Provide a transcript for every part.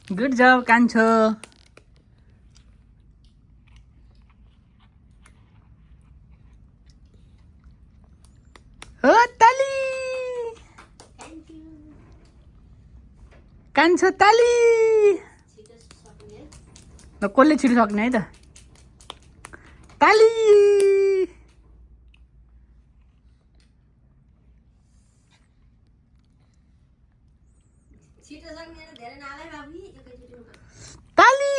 good जब कान्छो हो ताली कान्छो ताली ल कसले छिटो सक्ने है त ताली ताली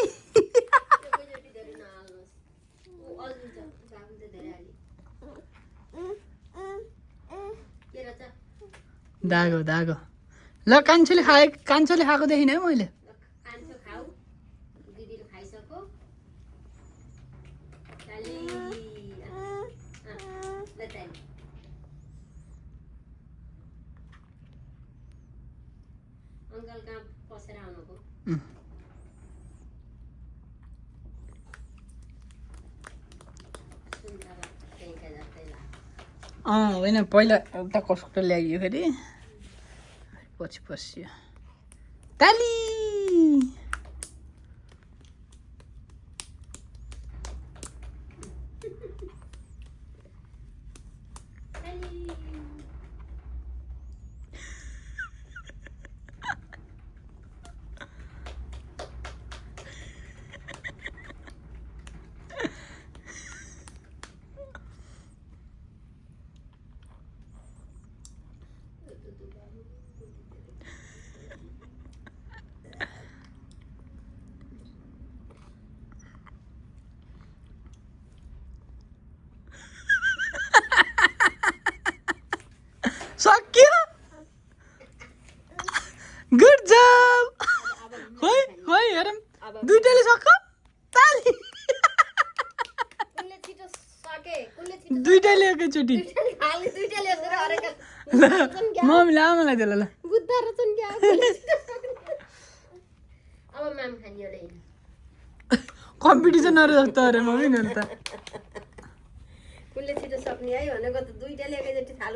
दागो दागो ल कान्छोले खाएको देखिन है मैले होइन पहिला एउटा कस्तो ल्याइयो फेरि पछि पस्यो ताली सक्यो गुड जब खोइ खोइ हेरौँ दुइटाले सक्छ ताली दुइटाले एकैचोटि मम्मीले आमालाई दिएला ल कम्पिटिसनहरू जस्तो अरे मम्मी त कुनले छिटो सक्ने है भनेको त दुईटाले एकैचोटि थाल्नु